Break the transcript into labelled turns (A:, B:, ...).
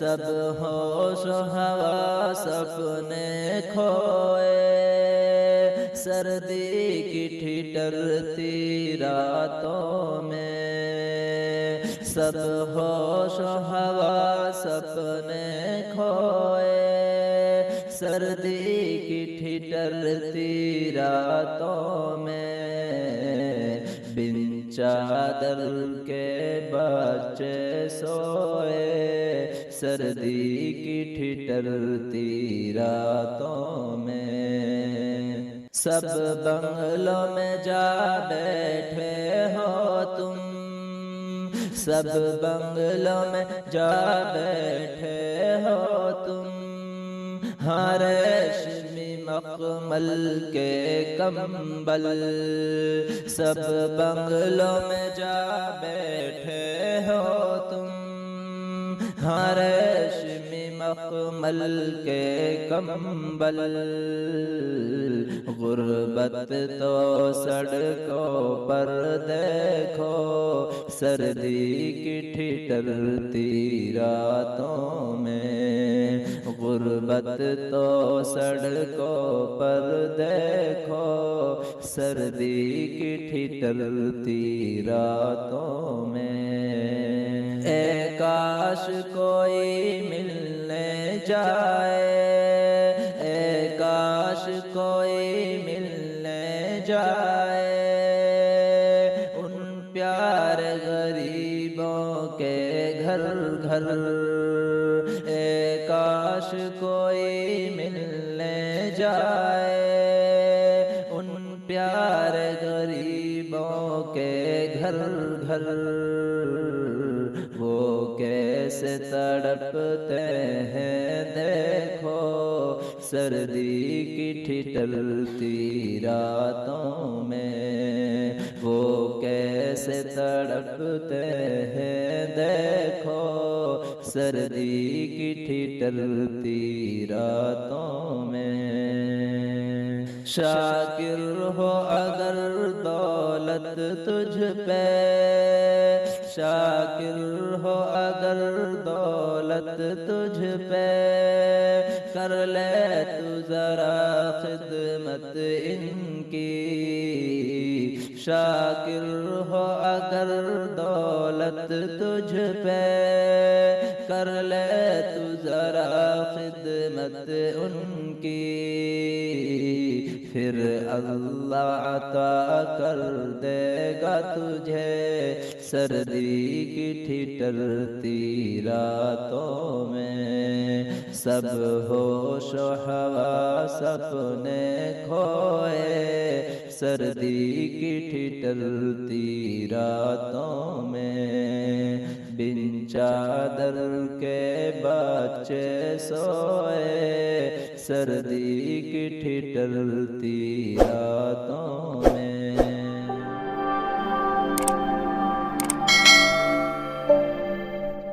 A: سب ہوش و حواس اپنے کھوئے، سردی کی ٹھٹرتی راتوں میں، سب ہوش و حواس اپنے کھوئے، سردی کی ٹھٹرتی راتوں میں، بن چادر کے بچے سوئے، سردی کی ٹھٹرتی راتوں میں، سب بنگلوں میں جا بیٹھے ہو تم، سب بنگلوں میں جا بیٹھے ہو تم، ہاں ریشمی مخمل کے کمبل، سب بنگلوں میں جا بیٹھے ہو تم، ہاں ریشمی مخمل کے کمبل، غربت تو سڑکوں پر دیکھو، سردی کی ٹھٹرتی راتوں میں، غربت تو سڑکوں پر دیکھو، سردی کی ٹھٹرتی راتوں میں، اے کاش کوئی ملنے جائے، اے کاش کوئی ملنے جائے، ان پیارے غریبوں کے گھر گھر، اے کاش کوئی ملنے جائے، ان پیارے غریبوں کے گھر گھر، وہ کیسے تڑپتے ہیں دیکھو، سردی کی ٹھٹرتی راتوں میں، وہ کیسے تڑپتے ہیں دیکھو، سردی کی ٹھٹرتی راتوں میں، شاکر ہو اگر دولت تجھ پہ، شاکر ہو اگر دولت تجھ پہ، کر لے تو ذرا خدمت ان کی، شاکر ہو اگر دولت تجھ پہ، کر لے تو ذرا خدمت ان کی، پھر اللہ عطا کر دے گا تجھے، سردی کی ٹھٹرتی راتوں میں، سب ہوش و حواس اپنے کھوئے، سردی کی ٹھٹرتی راتوں میں، بن چادر کے بچے سوئے، سردی کی ٹھٹرتی راتوں